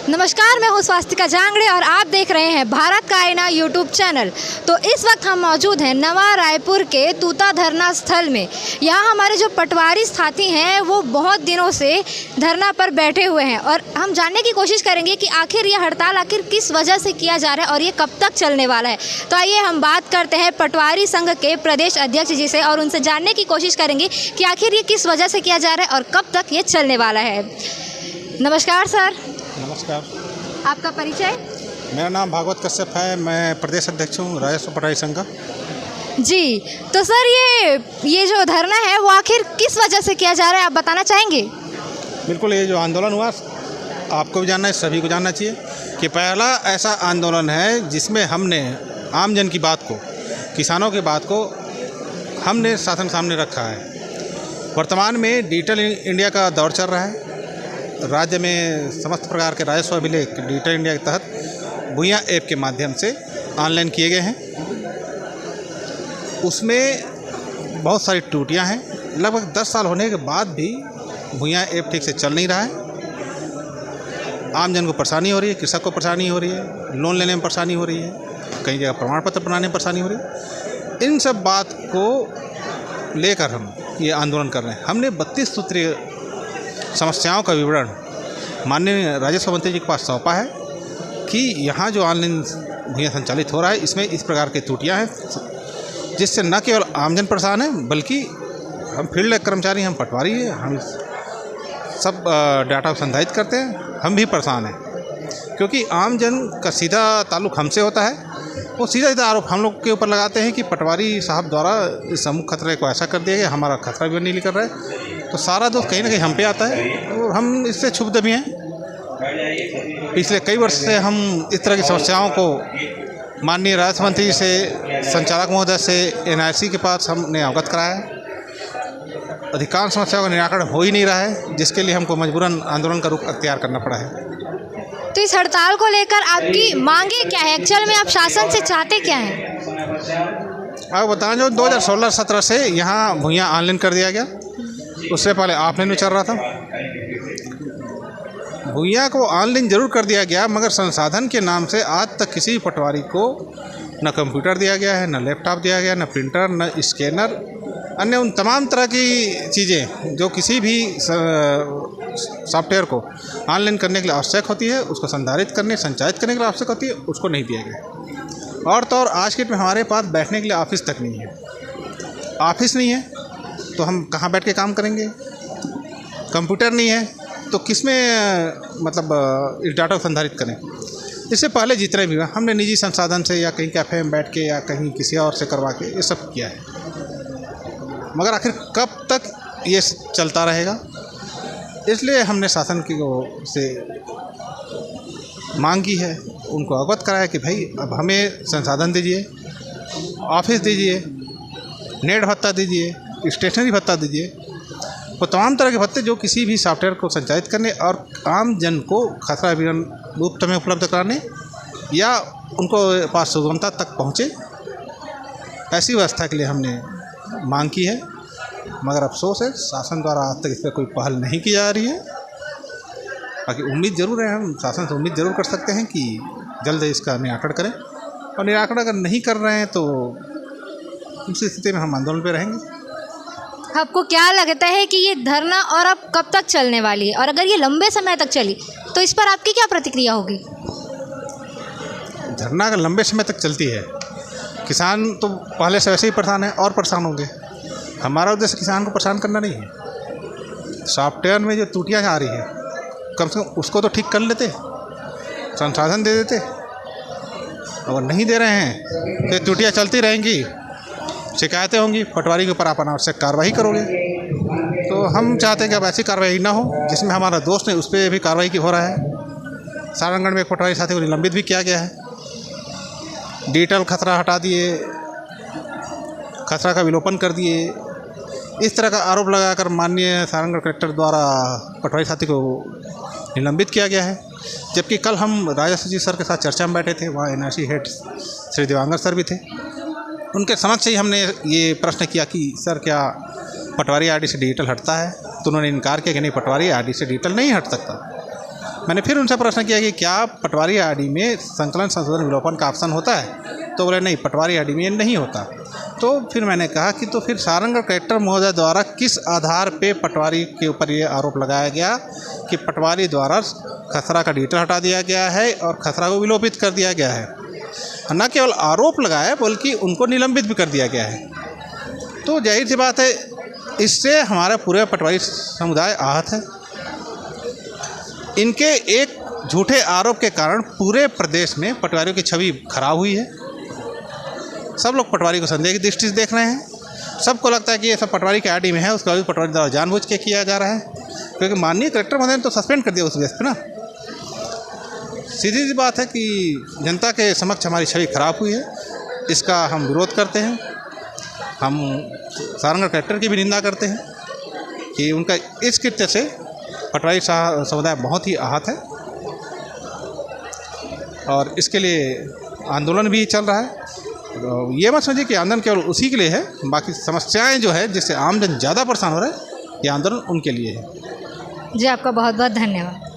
नमस्कार, मैं हूँ स्वास्तिका जांगड़े और आप देख रहे हैं भारत का आईना यूट्यूब चैनल। तो इस वक्त हम मौजूद हैं नवा रायपुर के तूता धरना स्थल में। यहाँ हमारे जो पटवारी साथी हैं वो बहुत दिनों से धरना पर बैठे हुए हैं और हम जानने की कोशिश करेंगे कि आखिर ये हड़ताल आखिर किस वजह से किया जा रहा है और ये कब तक चलने वाला है। तो आइए हम बात करते हैं पटवारी संघ के प्रदेश अध्यक्ष जी से और उनसे जानने की कोशिश करेंगे कि आखिर ये किस वजह से किया जा रहा है और कब तक ये चलने वाला है। नमस्कार सर। नमस्कार। आपका परिचय? मेरा नाम भागवत कश्यप है, मैं प्रदेश अध्यक्ष हूँ राजस्व पटवारी संघ का। जी, तो सर ये जो धरना है वो आखिर किस वजह से किया जा रहा है, आप बताना चाहेंगे? बिल्कुल, ये जो आंदोलन हुआ आपको भी जानना है, सभी को जानना चाहिए कि पहला ऐसा आंदोलन है जिसमें हमने आम जन की बात को, किसानों की बात को हमने शासन सामने रखा है। वर्तमान में डिजिटल इंडिया का दौर चल रहा है। राज्य में समस्त प्रकार के राजस्व अभिलेख डिजिटल इंडिया के तहत भूया ऐप के माध्यम से ऑनलाइन किए गए हैं। उसमें बहुत सारी त्रुटियां हैं। लगभग 10 साल होने के बाद भी भूया ऐप ठीक से चल नहीं रहा है। आम जन को परेशानी हो रही है, कृषक को परेशानी हो रही है, लोन लेने में परेशानी हो रही है, कई जगह प्रमाण पत्र बनाने में परेशानी हो रही है। इन सब बात को लेकर हम ये आंदोलन कर रहे हैं। हमने 32 सूत्रीय समस्याओं का विवरण माननीय राजस्व मंत्री जी के पास सौंपा है कि यहाँ जो ऑनलाइन भूया संचालित हो रहा है इसमें इस प्रकार की त्रुटियाँ हैं जिससे न केवल आमजन परेशान है बल्कि हम फील्ड कर्मचारी, हम पटवारी हैं, हम सब डाटा संधारित करते हैं, हम भी परेशान हैं क्योंकि आमजन का सीधा ताल्लुक़ हमसे होता है। वो सीधा आरोप हम लोग के ऊपर लगाते हैं कि पटवारी साहब द्वारा इस समूह खतरे को ऐसा कर दिया गया, हमारा खतरा भी नहीं कर रहा है। तो सारा दोष कहीं ना कहीं हम पे आता है और हम इससे क्षुब्ध भी हैं। पिछले कई वर्ष से हम इस तरह की समस्याओं को माननीय राजस्व मंत्री जी से, संचालक महोदय से, NIC के पास हमने अवगत कराया है। अधिकांश समस्याओं का निराकरण हो ही नहीं रहा है, जिसके लिए हमको मजबूरन आंदोलन का रुख अख्तियार करना पड़ा है। तो इस हड़ताल को लेकर आपकी मांगे क्या है? एक्चुअल में आप शासन से चाहते क्या हैं? आप बताएं, जो 2016-17 से यहाँ भूया ऑनलाइन कर दिया गया, उससे पहले ऑफलाइन में चल रहा था। भूया को ऑनलाइन जरूर कर दिया गया मगर संसाधन के नाम से आज तक किसी पटवारी को न कंप्यूटर दिया गया है, न लैपटॉप दिया गया, न प्रिंटर, न स्कैनर, अन्य उन तमाम तरह की चीज़ें जो किसी भी सॉफ्टवेयर को ऑनलाइन करने के लिए आवश्यक होती है, उसको संधारित करने, संचालित करने के लिए आवश्यक होती है, उसको नहीं दिया गया। और तो और आज के डेट में हमारे पास बैठने के लिए ऑफिस तक नहीं है। ऑफिस नहीं है तो हम कहाँ बैठ के काम करेंगे? कंप्यूटर नहीं है तो किस में मतलब इस डाटा को संधारित करें? इससे पहले जितने भी हुआ हमने निजी संसाधन से या कहीं कैफ़े में बैठ के या कहीं किसी और से करवा के ये सब किया है, मगर आखिर कब तक ये चलता रहेगा? इसलिए हमने शासन की से मांग की है, उनको अवगत कराया कि भाई अब हमें संसाधन दीजिए, ऑफिस दीजिए, नेट भत्ता दीजिए, स्टेशनरी भत्ता दीजिए, वो तमाम तरह के भत्ते जो किसी भी सॉफ्टवेयर को संचालित करने और आम जन को खतरा विवरण मुफ्त में उपलब्ध कराने या उनको पास सुगमता तक पहुँचे, ऐसी व्यवस्था के लिए हमने मांग की है। मगर अफसोस है शासन द्वारा आज तक इस पर कोई पहल नहीं की जा रही है। बाकी उम्मीद ज़रूर है, हम शासन से उम्मीद ज़रूर कर सकते हैं कि जल्द इसका निराकरण करें, और निराकरण अगर नहीं कर रहे हैं तो उसी स्थिति में हम आंदोलन पे रहेंगे। आपको क्या लगता है कि ये धरना और अब कब तक चलने वाली है, और अगर ये लंबे समय तक चली तो इस पर आपकी क्या प्रतिक्रिया होगी? धरना अगर लंबे समय तक चलती है, किसान तो पहले से वैसे ही परेशान है और परेशान होंगे। हमारा उद्देश्य किसान को परेशान करना नहीं है। सॉफ्टवेयर में जो त्रुटियाँ आ रही है कम से कम उसको तो ठीक कर लेते, संसाधन दे देते। अगर नहीं दे रहे हैं तो त्रुटियाँ चलती रहेंगी, शिकायतें होंगी, पटवारी के ऊपर आप अनावश्यक कार्रवाई करोगे। तो हम चाहते हैं कि अब ऐसी कार्रवाई ना हो जिसमें हमारा दोस्त है उस पर भी कार्रवाई की हो रहा है। सारंगगढ़ में एक पटवारी साथी को निलंबित भी किया गया है। डिजिटल खतरा हटा दिए, खतरा का विलोपन कर दिए, इस तरह का आरोप लगाकर माननीय सारंगगढ़ कलेक्टर द्वारा पटवारी साथी को निलंबित किया गया है। जबकि कल हम राजस्व जी सर के साथ चर्चा में बैठे थे, वहाँ NIC हेड श्री देवांगर सर भी थे। उनके समक्ष ही हमने ये प्रश्न किया कि सर क्या पटवारी ID से डिजिटल हटता है? तो उन्होंने इनकार किया कि नहीं, पटवारी ID से डिजिटल नहीं हट सकता। मैंने फिर उनसे प्रश्न किया कि क्या पटवारी आईडी में संकलन संशोधन विलोपन का ऑप्शन होता है? तो बोले नहीं, पटवारी आईडी में नहीं होता। तो फिर मैंने कहा कि तो फिर सारंगगढ़ कलेक्टर महोदय द्वारा किस आधार पे पटवारी के ऊपर ये आरोप लगाया गया कि पटवारी द्वारा खसरा का डिटेल हटा दिया गया है और खसरा को विलोपित कर दिया गया है? न केवल आरोप लगाया बल्कि उनको निलंबित भी कर दिया गया है। तो जाहिर सी बात है, इससे हमारा पूरा पटवारी समुदाय आहत है। इनके एक झूठे आरोप के कारण पूरे प्रदेश में पटवारियों की छवि खराब हुई है। सब लोग पटवारी को संदेह की दृष्टि से देख रहे हैं। सबको लगता है कि ये सब पटवारी के आईडी में है, उसका भी पटवारी द्वारा जानबूझ के किया जा रहा है, क्योंकि माननीय कलेक्टर महोदय ने तो सस्पेंड कर दिया उस बेस पे ना। सीधी सी बात है कि जनता के समक्ष हमारी छवि खराब हुई है, इसका हम विरोध करते हैं। हम सारंगगढ़ कलेक्टर की भी निंदा करते हैं कि उनका इस कृत्य से पटवारी समुदाय बहुत ही आहत है और इसके लिए आंदोलन भी चल रहा है। ये मत समझिए कि आंदोलन केवल उसी के लिए है, बाकी समस्याएं जो है जिससे आमजन ज़्यादा परेशान हो रहा है, ये आंदोलन उनके लिए है। जी, आपका बहुत बहुत धन्यवाद।